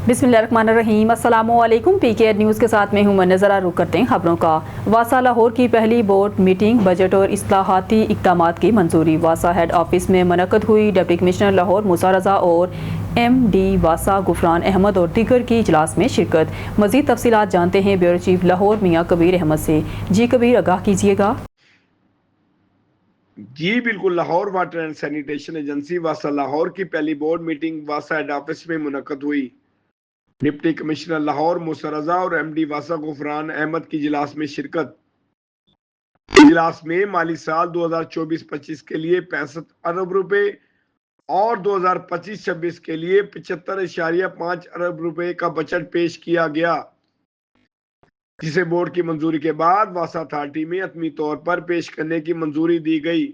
बिस्मिल्लाहिर्रहमानिर्रहीम। अस्सलामुअलैकुम। पीके न्यूज़ के साथ में हूँ मैं। नज़र रुख करते हैं खबरों का। वासा लाहौर की पहली बोर्ड मीटिंग बजट और इस्लाहाती इक़दामात की मंजूरी। वासा हेड ऑफिस में मुनक़द हुई। डिप्टी कमिश्नर लाहौर मूसा रज़ा और MD वासा गुफरान अहमद और दीगर की इजलास में शिरकत। मज़ीद तफसीलात जानते हैं ब्यूरो चीफ लाहौर मियाँ कबीर अहमद से। जी कबीर, आगाह कीजिएगा। जी बिल्कुल। Lahore water and sanitation agency वासा लाहौर की पहली बोर्ड मीटिंग वासा हेड ऑफिस में मुनक़द हुई। डिप्टी कमिश्नर लाहौर मूसा रज़ा और MD वासा गुफरान अहमद की इजलास में शिरकत। इजलास में माली साल 2024-25 के लिए 65 अरब रुपए और 2025-26 के लिए 75.5 अरब रुपए का बजट पेश किया गया, जिसे बोर्ड की मंजूरी के बाद वासा अथॉरिटी में हतमी तौर पर पेश करने की मंजूरी दी गई।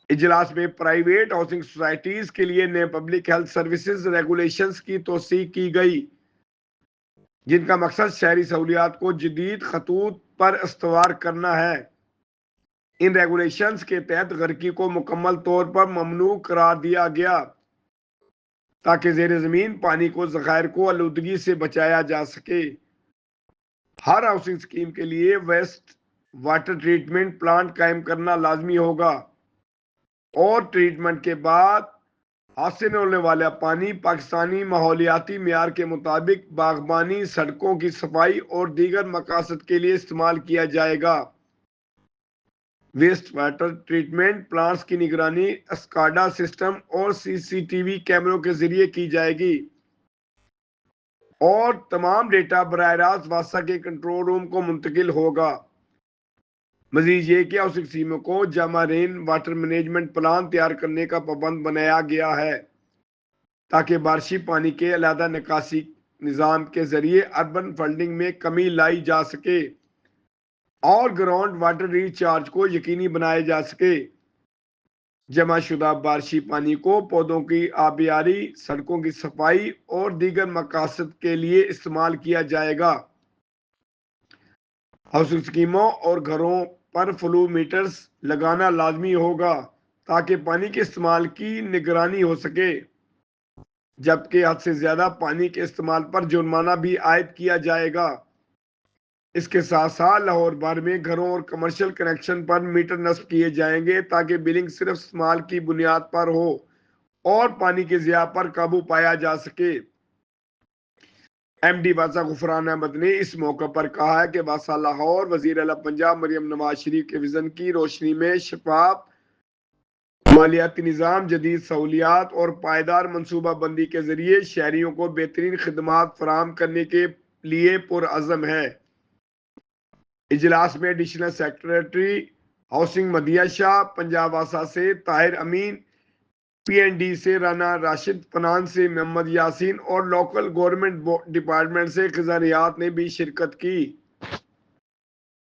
इजलास में प्राइवेट हाउसिंग सोसाइटीज के लिए नए पब्लिक हेल्थ सर्विसेज रेगुलेशंस की तौसीक की गई, जिनका मकसद शहरी सहूलियात को जदीद खतूत पर इस्तवार करना है। इन रेगुलेशंस के तहत गर्की को मुकम्मल तौर पर ममनू करार दिया गया, ताकि जेर जमीन पानी को जखायर को आलूदगी से बचाया जा सके। हर हाउसिंग स्कीम के लिए वेस्ट वाटर ट्रीटमेंट प्लांट कायम करना लाजमी होगा और ट्रीटमेंट के बाद हाथ से होने वाला पानी पाकिस्तानी माहौलियाती मियार के मुताबिक बागबानी, सड़कों की सफाई और दीगर मकासद के लिए इस्तेमाल किया जाएगा। वेस्ट वाटर ट्रीटमेंट प्लांट्स की निगरानी स्काडा सिस्टम और CCTV कैमरों के जरिए की जाएगी और तमाम डेटा बराह रास्त वासा के कंट्रोल रूम को मुंतकिल होगा। मजीद ये कि हाउसिंग स्कीमों को जमा रेन वाटर मैनेजमेंट प्लान तैयार करने का पाबंद बनाया गया है, ताकि बारिशी पानी के अलहदा निकासी निज़ाम के जरिए अर्बन फंडिंग में कमी लाई जा सके और ग्राउंड वाटर रिचार्ज को यकीनी बनाया जा सके। जमा शुदा बारिशी पानी को पौधों की आबियारी, सड़कों की सफाई और दीगर मकासद के लिए इस्तेमाल किया जाएगा। हाउसिंग स्कीमों और घरों पर फ्लो मीटर्स लगाना लाजमी होगा, ताकि पानी के इस्तेमाल की निगरानी हो सके, जबकि हद से ज्यादा पानी के इस्तेमाल पर जुर्माना भी आयद किया जाएगा। इसके साथ साथ लाहौर भर में घरों और कमर्शियल कनेक्शन पर मीटर नस्ब किए जाएंगे, ताकि बिलिंग सिर्फ इस्तेमाल की बुनियाद पर हो और पानी के ज़िया पर काबू पाया जा सके। MD वासा गुफरान अहमद ने इस मौके पर कहा है कि वासा लाहौर वजीर आला पंजाब मरियम नवाज शरीफ के विजन की रोशनी में शफाफ मालियाती निज़ाम, जदीद सहूलियात और पायदार मनसूबा बंदी के जरिए शहरियों को बेहतरीन खिदमात फराहम करने के लिए पुरअज़म है। इजलास में additional secretary housing मदिया Shah, Punjab वासा से ताहिर अमीन, PND से राना राशिद, फनान से मोहम्मद यासीन और लोकल गवर्नमेंट डिपार्टमेंट से खिजानियात ने भी शिरकत की।